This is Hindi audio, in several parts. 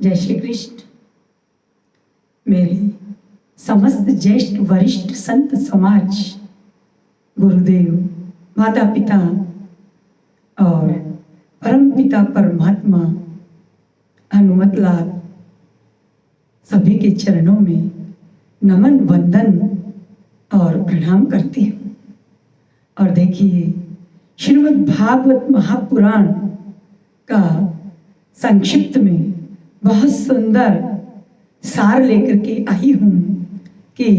जय श्री कृष्ण। मेरे समस्त ज्येष्ठ वरिष्ठ संत समाज, गुरुदेव, माता पिता और परम पिता परमात्मा हनुमतलाल सभी के चरणों में नमन वंदन और प्रणाम करती हूँ। और देखिए, श्रीमद् भागवत महापुराण का संक्षिप्त में बहुत सुंदर सार लेकर के आई हूँ कि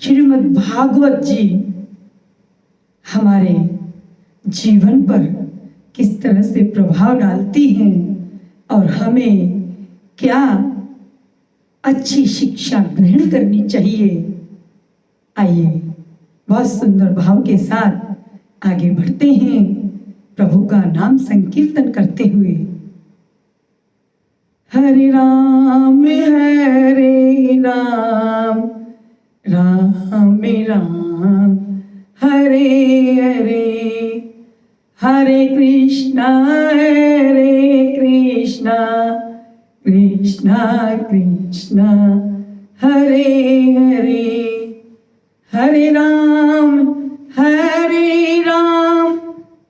श्रीमद् भागवत जी हमारे जीवन पर किस तरह से प्रभाव डालती हैं और हमें क्या अच्छी शिक्षा ग्रहण करनी चाहिए। आइए बहुत सुंदर भाव के साथ आगे बढ़ते हैं, प्रभु का नाम संकीर्तन करते हुए। हरे राम राम राम हरे हरे, हरे कृष्णा कृष्णा कृष्णा हरे हरे, हरे राम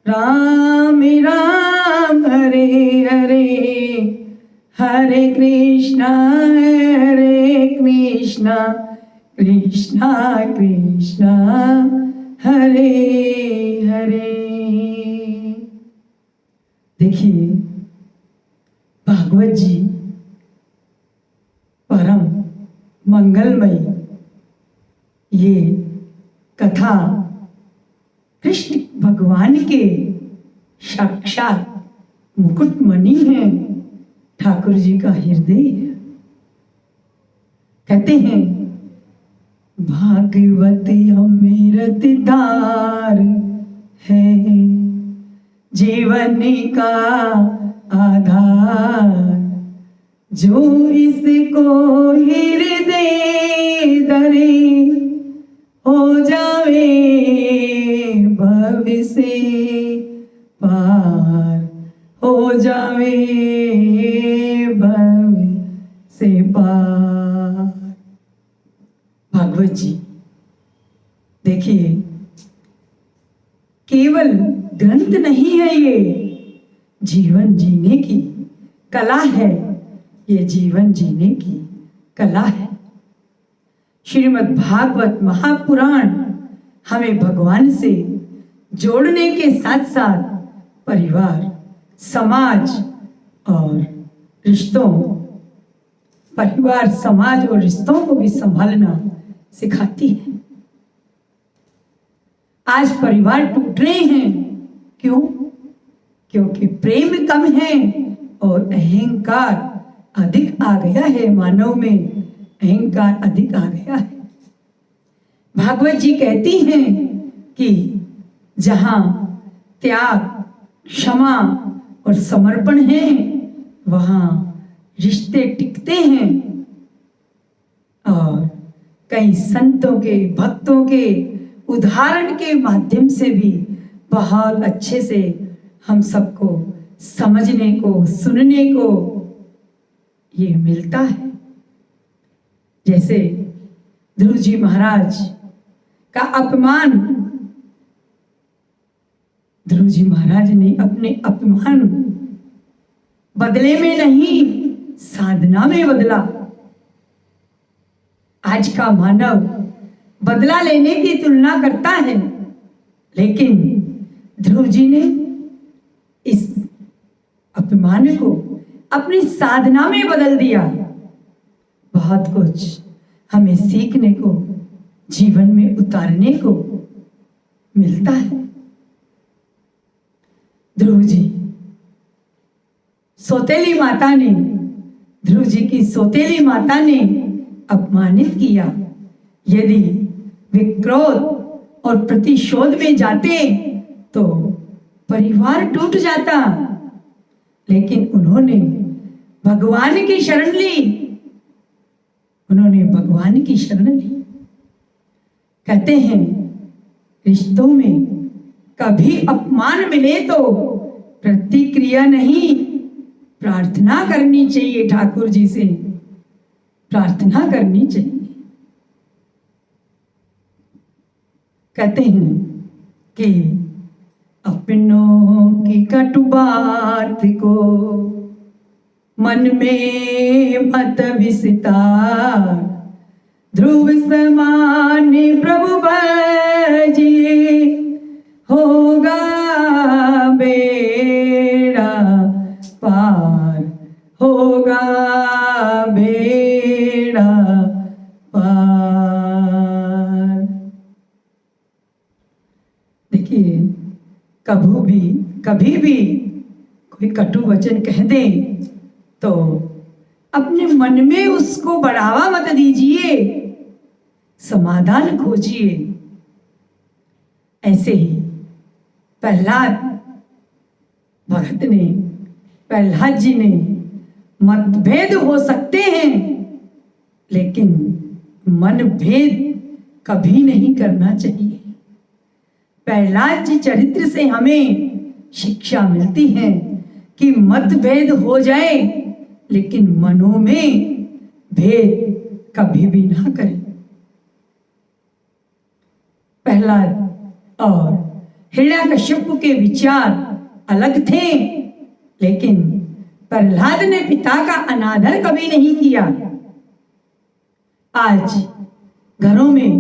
राम राम हरे हरे, हरे कृष्णा कृष्णा कृष्णा हरे हरे। देखिए, भागवत जी परम मंगलमयी ये कथा कृष्ण भगवान के साक्षात मुकुटमणि है, ठाकुर जी का हृदय है। कहते हैं, भागवत अमृत धार है, जीवन का आधार, जो इसको हृदय धरे हो जावे भव से पार, हो जावे भव से पार। भागवत जी देखिए, केवल ग्रंथ नहीं है, ये जीवन जीने की कला है, ये जीवन जीने की कला है। श्रीमद् भागवत महापुराण हमें भगवान से जोड़ने के साथ साथ परिवार, समाज और रिश्तों, परिवार, समाज और रिश्तों को भी संभालना सिखाती है। आज परिवार टूट रहे हैं, क्यों? क्योंकि प्रेम कम है और अहंकार अधिक आ गया है। मानव में अहंकार अधिक आ गया है। भागवत जी कहती हैं कि जहां त्याग, क्षमा और समर्पण है, वहां रिश्ते टिकते हैं। और कई संतों के, भक्तों के उदाहरण के माध्यम से भी बहुत अच्छे से हम सबको समझने को, सुनने को ये मिलता है। जैसे ध्रुव जी महाराज का अपमान, ध्रुव जी महाराज ने अपने अपमान बदले में नहीं, साधना में बदला। आज का मानव बदला लेने की तुलना करता है, लेकिन ध्रुव जी ने इस अपमान को अपनी साधना में बदल दिया। बहुत कुछ हमें सीखने को, जीवन में उतारने को मिलता है। ध्रुव जी, सौतेली माता ने, ध्रुव जी की सौतेली माता ने अपमानित किया। यदि वे क्रोध और प्रतिशोध में जाते तो परिवार टूट जाता, लेकिन उन्होंने भगवान की शरण ली। उन्होंने भगवान की शरण ली। कहते हैं, रिश्तों में कभी अपमान मिले तो प्रतिक्रिया नहीं, प्रार्थना करनी चाहिए, ठाकुर जी से प्रार्थना करनी चाहिए। कहते हैं कि अपनों की कटु बात को मन में मत विस्तार, ध्रुव समान प्रभु भजिए होगा बेड़ा पार, होगा बेड़ा पार। देखिए, कभी भी कोई कटु वचन कह दे तो अपने मन में उसको बढ़ावा मत दीजिए, समाधान खोजिए। ऐसे ही प्रहलाद जी ने मतभेद हो सकते हैं, लेकिन मनभेद कभी नहीं करना चाहिए। प्रहलाद जी चरित्र से हमें शिक्षा मिलती है कि मतभेद हो जाए लेकिन मनों में भेद कभी भी ना करें। प्रहलाद और हिरण्यकश्यप के विचार अलग थे, लेकिन प्रहलाद ने पिता का अनादर कभी नहीं किया। आज घरों में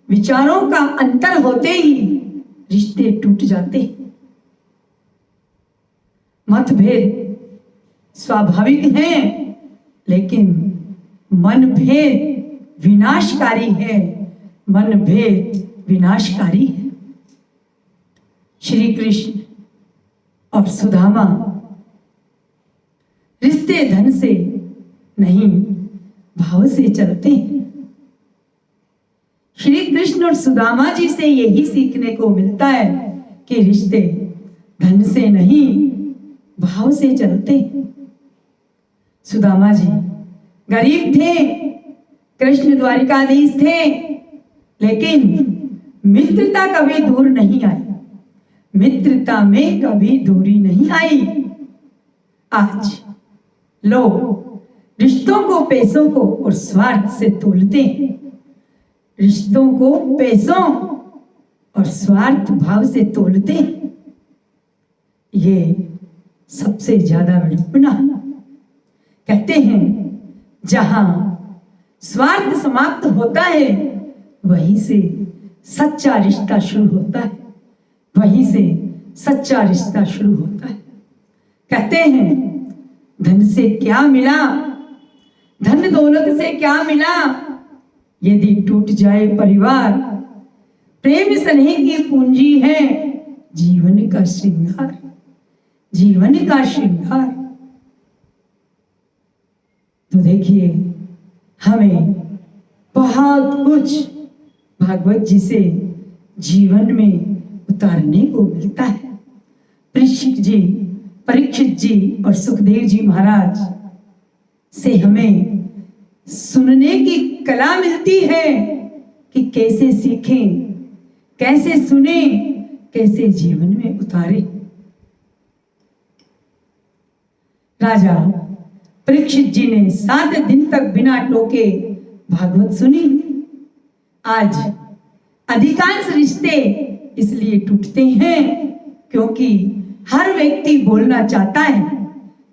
विचारों का अंतर होते ही रिश्ते टूट जाते। मतभेद स्वाभाविक हैं, लेकिन मनभेद विनाशकारी है, मनभेद विनाशकारी है। श्री कृष्ण और सुदामा रिश्ते धन से नहीं भाव से चलते हैं। श्री कृष्ण और सुदामा जी से यही सीखने को मिलता है कि रिश्ते धन से नहीं भाव से चलते। सुदामा जी गरीब थे, कृष्ण द्वारिकाधीश थे, लेकिन मित्रता कभी दूर नहीं आई, मित्रता में कभी दूरी नहीं आई। आज लोग रिश्तों को पैसों को और स्वार्थ से तोलते हैं, रिश्तों को पैसों और स्वार्थ भाव से तोलते हैं। ये सबसे ज्यादा विडंबना। कहते हैं जहां स्वार्थ समाप्त होता है वहीं से सच्चा रिश्ता शुरू होता है, वहीं से सच्चा रिश्ता शुरू होता है। कहते हैं धन से क्या मिला, धन दौलत से क्या मिला, यदि टूट जाए परिवार, प्रेम स्नेह की पूंजी है जीवन का श्रृंगार, जीवन का श्रृंगार। तो देखिए, हमें बहुत कुछ भागवत जी से जीवन में उतारने को मिलता है। परीक्षित जी और सुखदेव जी महाराज से हमें सुनने की कला मिलती है कि कैसे सीखें, कैसे सुने, कैसे जीवन में उतारे। राजा परीक्षित जी ने 7 दिन तक बिना टोके भागवत सुनी। आज अधिकांश रिश्ते इसलिए टूटते हैं क्योंकि हर व्यक्ति बोलना चाहता है,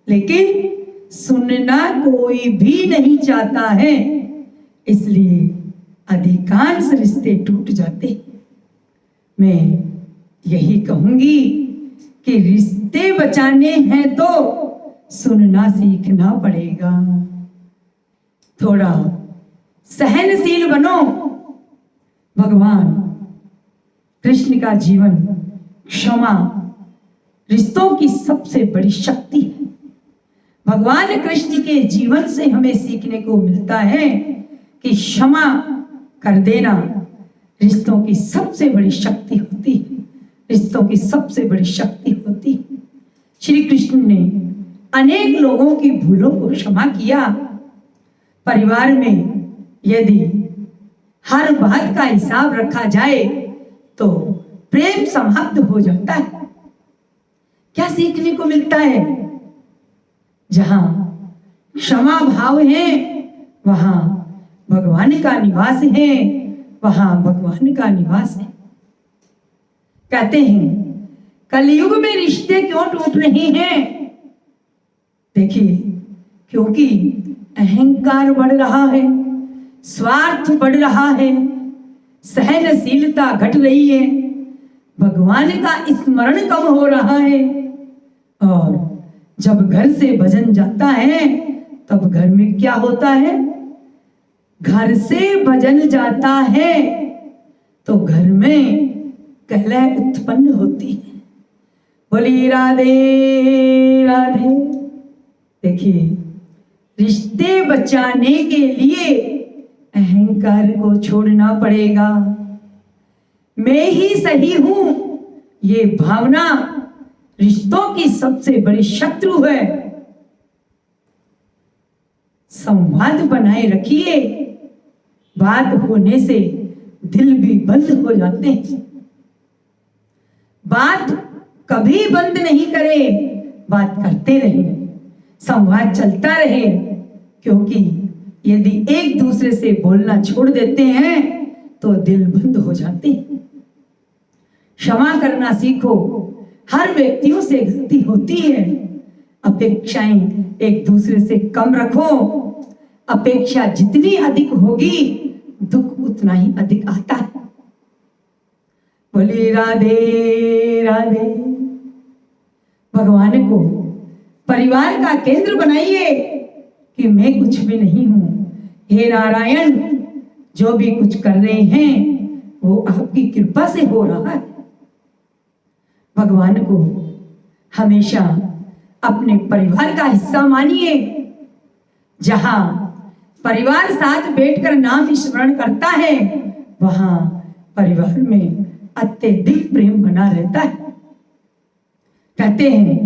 लेकिन सुनना कोई भी नहीं चाहता है, इसलिए अधिकांश रिश्ते टूट जाते। मैं यही कहूंगी कि रिश्ते बचाने हैं तो सुनना सीखना पड़ेगा। थोड़ा सहनशील बनो। भगवान कृष्ण का जीवन क्षमा रिश्तों की सबसे बड़ी शक्ति है। भगवान कृष्ण के जीवन से हमें सीखने को मिलता है कि क्षमा कर देना रिश्तों की सबसे बड़ी शक्ति होती है, रिश्तों की सबसे बड़ी शक्ति होती है। श्री कृष्ण ने अनेक लोगों की भूलों को क्षमा किया। परिवार में यदि हर बात का हिसाब रखा जाए तो प्रेम समाप्त हो जाता है। क्या सीखने को मिलता है? जहां क्षमा भाव है वहां भगवान का निवास है, वहां भगवान का निवास है। कहते हैं कलयुग में रिश्ते क्यों टूट रहे हैं? देखिए, क्योंकि अहंकार बढ़ रहा है, स्वार्थ बढ़ रहा है, सहनशीलता घट रही है, भगवान का स्मरण कम हो रहा है। और जब घर से भजन जाता है तब घर में क्या होता है? घर से भजन जाता है तो घर में कलह उत्पन्न होती है। बोली राधे राधे। देखिए, रिश्ते बचाने के लिए अहंकार को छोड़ना पड़ेगा। मैं ही सही हूं, ये भावना रिश्तों की सबसे बड़ी शत्रु है। संवाद बनाए रखिए, बात होने से दिल भी बंद हो जाते हैं। बात कभी बंद नहीं करे, बात करते रहे, संवाद चलता रहे, क्योंकि यदि एक दूसरे से बोलना छोड़ देते हैं तो दिल बंद हो जाते हैं। क्षमा करना सीखो। हर व्यक्तियों से गलती होती है। अपेक्षाएं एक दूसरे से कम रखो। अपेक्षा जितनी अधिक होगी दुख उतना ही अधिक आता है। बोलिए राधे राधे। भगवान को परिवार का केंद्र बनाइए कि मैं कुछ भी नहीं हूं, हे नारायण, जो भी कुछ कर रहे हैं वो आपकी कृपा से हो रहा है। भगवान को हमेशा अपने परिवार का हिस्सा मानिए। जहां परिवार साथ बैठकर नाम स्मरण करता है वहां परिवार में अत्यधिक प्रेम बना रहता है। कहते हैं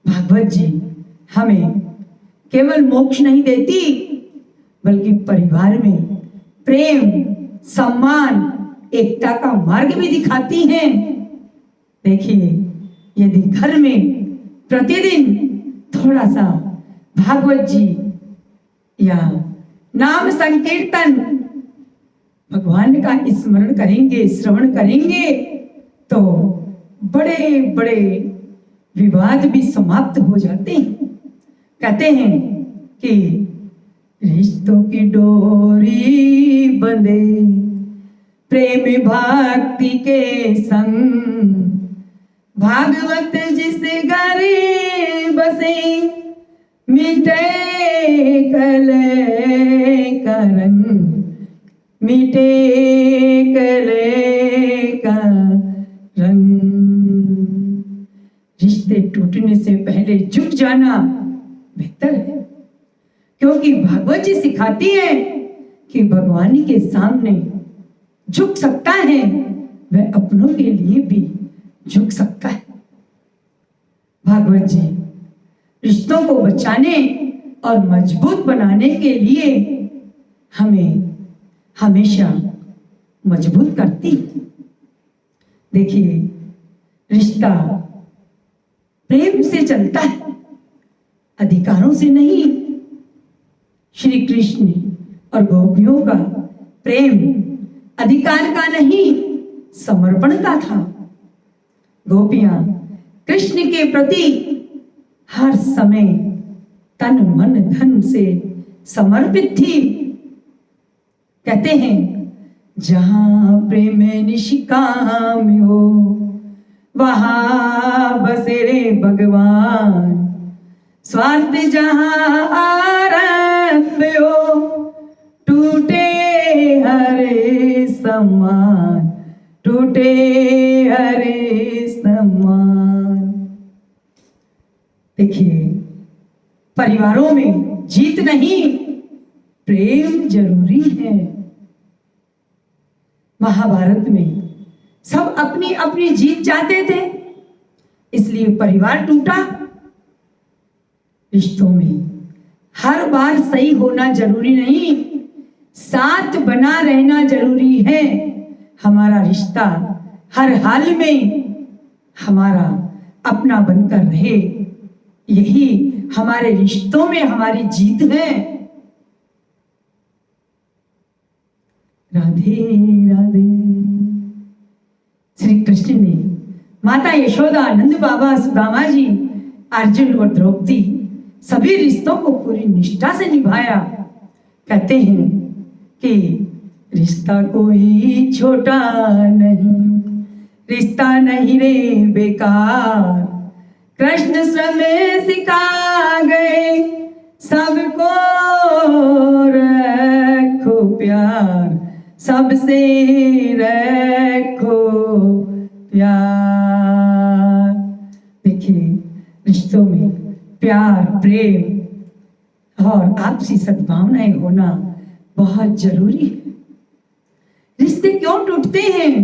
भागवत जी हमें केवल मोक्ष नहीं देती बल्कि परिवार में प्रेम, सम्मान, एकता का मार्ग भी दिखाती हैं। देखिए, यदि घर में प्रतिदिन थोड़ा सा भागवत जी या नाम संकीर्तन, भगवान का स्मरण करेंगे, श्रवण करेंगे तो बड़े बड़े विवाद भी समाप्त हो जाते हैं। कहते हैं कि रिश्तों की डोरी बंधे प्रेम भक्ति के संग, भागवत जिस घर बसे मिटे कले का रंग, मिटे कले का रंग। रिश्ते टूटने से पहले झुक जाना बेहतर है, क्योंकि भागवत जी सिखाती है कि भगवान के सामने झुक सकता है वह अपनों के लिए भी झुक सकता है। भागवत जी रिश्तों को बचाने और मजबूत बनाने के लिए हमें हमेशा मजबूत करती है। देखिए, रिश्ता प्रेम से चलता है, अधिकारों से नहीं। श्री कृष्ण और गोपियों का प्रेम अधिकार का नहीं, समर्पण का था। गोपियां कृष्ण के प्रति हर समय तन मन धन से समर्पित थी। कहते हैं जहां प्रेम निष्काम हो वहां बसे रे भगवान, स्वार्थ जहां आरंभ हो टूटे हरे समान, टूटे हरे समान। देखिए, परिवारों में जीत नहीं, प्रेम जरूरी है। महाभारत में सब अपनी अपनी जीत चाहते थे, इसलिए परिवार टूटा। रिश्तों में हर बार सही होना जरूरी नहीं, साथ बना रहना जरूरी है। हमारा रिश्ता हर हाल में हमारा अपना बनकर रहे, यही हमारे रिश्तों में हमारी जीत है। राधे राधे। श्री कृष्ण ने माता यशोदा, नंद बाबा, सुदामा जी, अर्जुन और द्रौपदी सभी रिश्तों को पूरी निष्ठा से निभाया। कहते हैं कि रिश्ता कोई छोटा नहीं, रिश्ता नहीं रे बेकार, कृष्ण स्वयं सिखा गए सबको रखो प्यार, सबसे रखो प्यार। देखिए, रिश्तों में प्यार, प्रेम और आपसी सद्भावनाएं होना बहुत जरूरी है। रिश्ते क्यों टूटते हैं?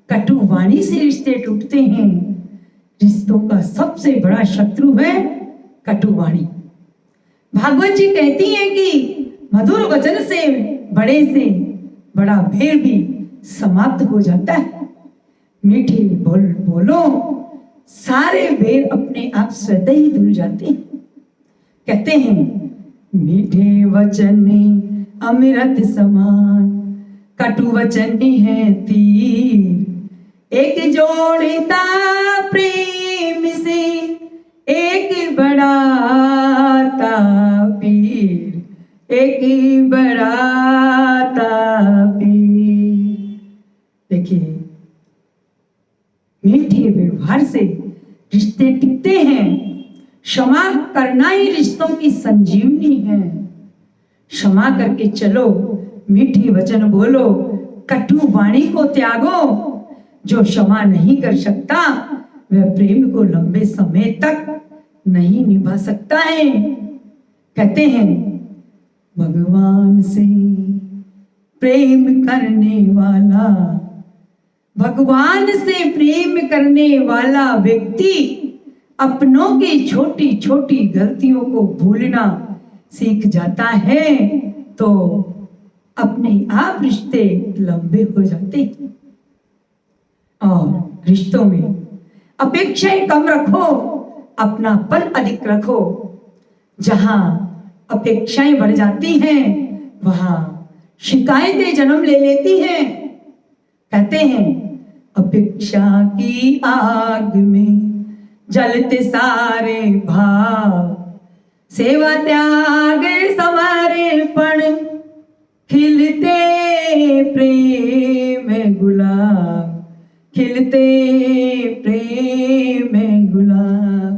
कटु वाणी से रिश्ते टूटते हैं। रिश्तों का सबसे बड़ा शत्रु है कटु वाणी। भागवत जी कहती हैं कि मधुर वचन से बड़ा भेद भी समाप्त हो जाता है। मीठे बोलो सारे भेद अपने आप स्वतः ही धुल जाते हैं। कहते हैं मीठे वचन अमृत समान, कटु वचन है तीर, एक जोड़ता प्रेम से एक बढ़ाता पीर, एक बढ़ाता पीर। देखिए, मीठे व्यवहार से रिश्ते टिकते हैं। क्षमा करना ही रिश्तों की संजीवनी है। क्षमा करके चलो, मीठे वचन बोलो, कटु वाणी को त्यागो। जो क्षमा नहीं कर सकता वह प्रेम को लंबे समय तक नहीं निभा सकता है। कहते हैं भगवान से प्रेम करने वाला, भगवान से प्रेम करने वाला व्यक्ति अपनों की छोटी छोटी गलतियों को भूलना सीख जाता है तो अपने आप रिश्ते लंबे हो जाते हैं। और रिश्तों में अपेक्षाएं कम रखो, अपनापन अधिक रखो। जहां अपेक्षाएं बढ़ जाती हैं वहां शिकायतें जन्म ले लेती हैं। कहते हैं अपेक्षा की आग में जलते सारे भाव, सेवा त्याग समर्पण खिलते प्रेम गुलाब, खिलते प्रेम गुलाब।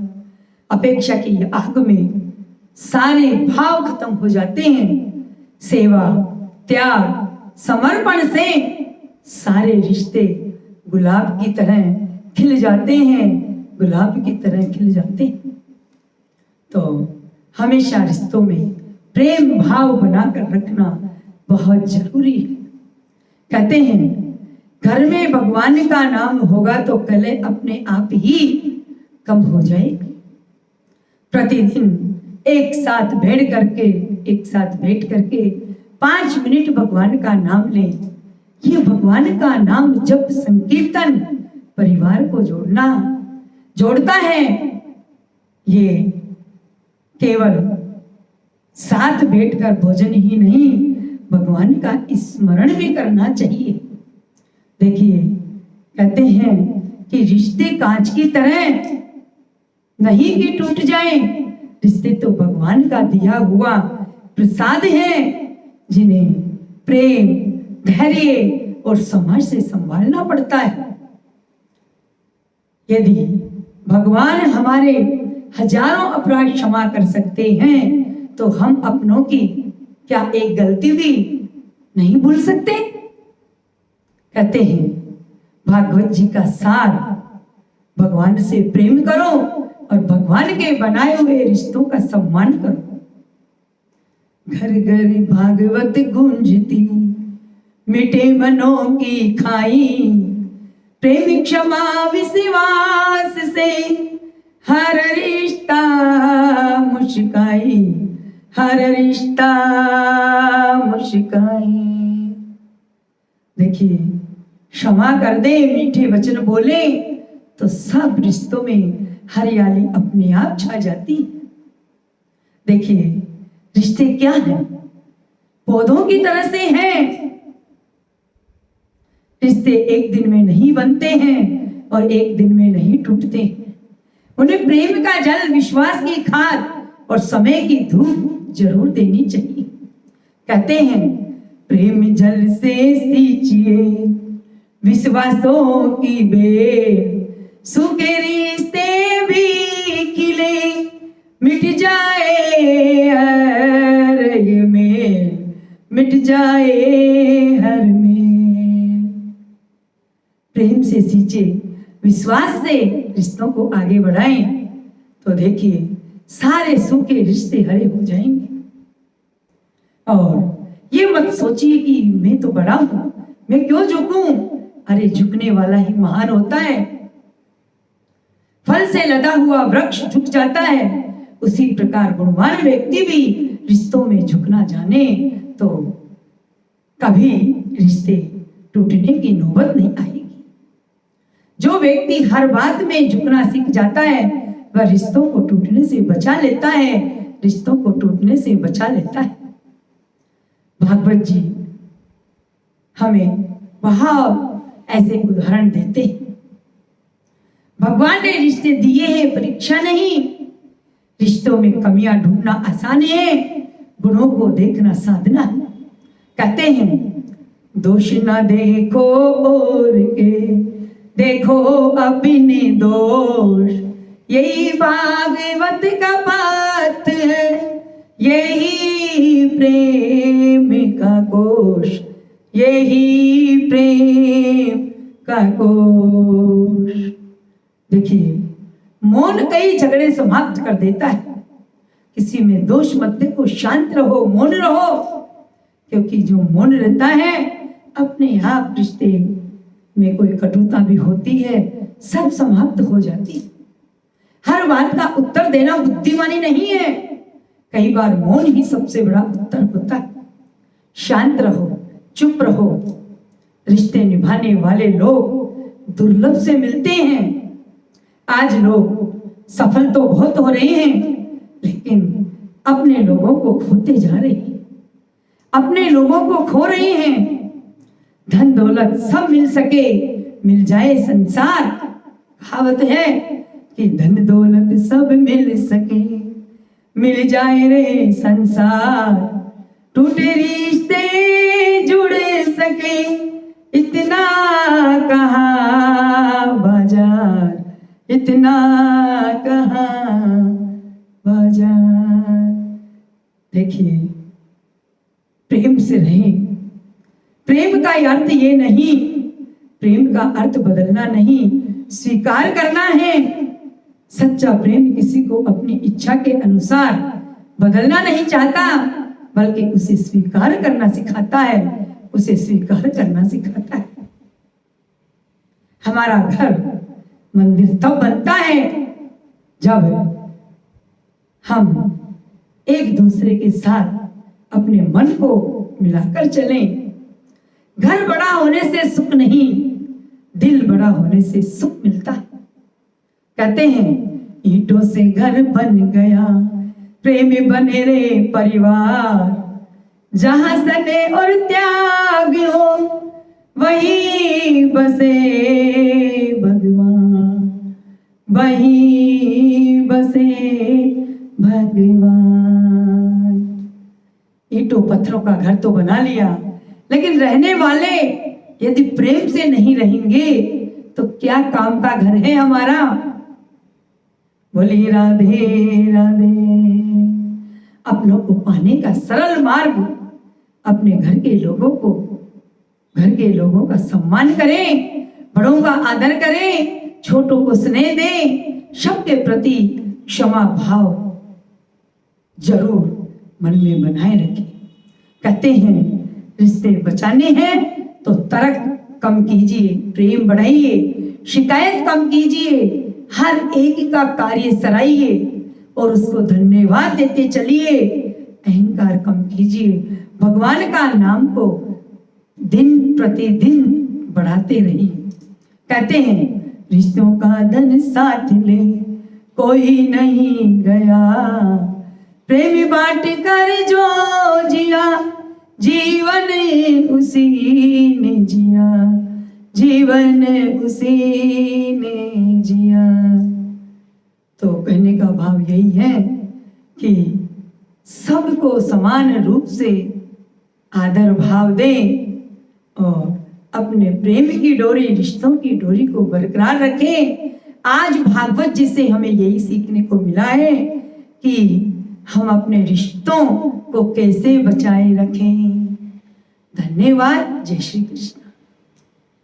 अपेक्षा की आग में सारे भाव खत्म हो जाते हैं। सेवा त्याग समर्पण से सारे रिश्ते गुलाब की तरह खिल जाते हैं, गुलाब की तरह खिल जाते हैं। तो हमेशा रिश्तों में प्रेम भाव बनाकर रखना बहुत जरूरी है। कहते हैं घर में भगवान का नाम होगा तो कलह अपने आप ही कम हो जाएगी। प्रतिदिन एक साथ बैठ करके 5 मिनट भगवान का नाम लें। ये भगवान का नाम जप संकीर्तन परिवार को जोड़ता है। ये केवल साथ बैठकर भोजन ही नहीं, भगवान का स्मरण भी करना चाहिए। देखिए, कहते हैं कि रिश्ते कांच की तरह नहीं कि टूट जाएं। रिश्ते तो भगवान का दिया हुआ प्रसाद है, जिन्हें प्रेम, धैर्य और समझ से संभालना पड़ता है। यदि भगवान हमारे हजारों अपराध क्षमा कर सकते हैं तो हम अपनों की क्या एक गलती भी नहीं भूल सकते? कहते हैं भागवत जी का सार, भगवान से प्रेम करो और भगवान के बनाए हुए रिश्तों का सम्मान करो। घर घर भागवत गूंजती, मिटे मनों की खाई, प्रेम क्षमा विश्वास से हर रिश्ता मुस्काई, हर रिश्ता मुस्काई। देखिए, क्षमा कर दे, मीठे वचन बोले तो सब रिश्तों में हरियाली अपने आप छा जाती है। देखिए, रिश्ते क्या हैं? पौधों की तरह से हैं। रिश्ते एक दिन में नहीं बनते हैं और एक दिन में नहीं टूटते हैं। उन्हें प्रेम का जल, विश्वास की खाद और समय की धूप जरूर देनी चाहिए। कहते हैं, प्रेम जल से सींचिए विश्वासों की बेल, सूखे रिश्ते भी खिले, मिट जाए हर ये मेल, मिट जाए हर मेल। प्रेम से सींचे, विश्वास से रिश्तों को आगे बढ़ाएं, तो देखिए सारे सूखे रिश्ते हरे हो जाएंगे। और ये मत सोचिए कि मैं तो बड़ा हूं, मैं क्यों झुकूं। अरे झुकने वाला ही महान होता है। फल से लदा हुआ वृक्ष झुक जाता है, उसी प्रकार गुणवान व्यक्ति भी रिश्तों में झुकना जाने तो कभी रिश्ते टूटने की नौबत नहीं आएगी। जो व्यक्ति हर बात में झुकना सीख जाता है वह रिश्तों को टूटने से बचा लेता है, रिश्तों को टूटने से बचा लेता है। भागवत जी हमें बहुत ऐसे उदाहरण देते हैं। भगवान ने रिश्ते दिए हैं, परीक्षा नहीं। रिश्तों में कमियां ढूंढना आसान है, गुणों को देखना साधना है। कहते हैं, दोष न देखो और के, देखो अपने दोष, यही भागवत का बात है, यही प्रेम का कोश, यही प्रेम का कोश। देखिए, मौन कई झगड़े समाप्त कर देता है। किसी में दोष मत देखो, शांत रहो, मौन रहो, क्योंकि जो मौन रहता है अपने आप रिश्ते में कोई कटुता भी होती है सब समाप्त हो जाती है। हर बात का उत्तर देना बुद्धिमानी नहीं है, कई बार मौन ही सबसे बड़ा उत्तर होता है। शांत रहो, चुप रहो। रिश्ते निभाने वाले लोग दुर्लभ से मिलते हैं। आज लोग सफल तो बहुत हो रहे हैं, लेकिन अपने लोगों को खोते जा रहे हैं, अपने लोगों को खो रहे हैं। धन दौलत सब मिल सके, मिल जाए संसार। कहावत है कि धन दौलत सब मिल सके, मिल जाए रे संसार, टूटे रिश्ते जुड़ सके, इतना कहाँ बाजार, इतना कहाँ बाजार। देखिए, प्रेम से रहें। प्रेम का अर्थ ये नहीं, प्रेम का अर्थ बदलना नहीं, स्वीकार करना है। सच्चा प्रेम किसी को अपनी इच्छा के अनुसार बदलना नहीं चाहता, बल्कि उसे स्वीकार करना सिखाता है, उसे स्वीकार करना सिखाता है। हमारा घर मंदिर तब बनता है जब हम एक दूसरे के साथ अपने मन को मिलाकर चलें। घर बड़ा होने से सुख नहीं, दिल बड़ा होने से सुख मिलता है। कहते हैं, ईंटों से घर बन गया, प्रेम बने रे परिवार, जहां सने और त्याग हो वही बसे भगवान, वही बसे भगवान। ईंटों पत्थरों का घर तो बना लिया, लेकिन रहने वाले यदि प्रेम से नहीं रहेंगे तो क्या काम का घर है हमारा। बोली राधे राधे। अपनों को पाने का सरल मार्ग, अपने घर के लोगों का सम्मान करें, बड़ों का आदर करें, छोटों को स्नेह दें, सबके प्रति क्षमा भाव जरूर मन में बनाए रखें। कहते हैं, रिश्ते बचाने हैं तो तर्क कम कीजिए, प्रेम बढ़ाइए, शिकायत कम कीजिए, हर एक का कार्य सराहिए और उसको धन्यवाद देते चलिए। अहंकार कम कीजिए, भगवान का नाम को दिन प्रतिदिन बढ़ाते रहिए। कहते हैं, रिश्तों का धन साथ ले, कोई नहीं गया। प्रेम बांट कर जो जिया, जीवन उसी ने जिया, जीवन उसी ने जिया। तो कहने का भाव यही है कि सबको समान रूप से आदर भाव दें और अपने प्रेम की डोरी, रिश्तों की डोरी को बरकरार रखें। आज भागवत जी से हमें यही सीखने को मिला है कि हम अपने रिश्तों को कैसे बचाए रखें। धन्यवाद। जय श्री कृष्ण।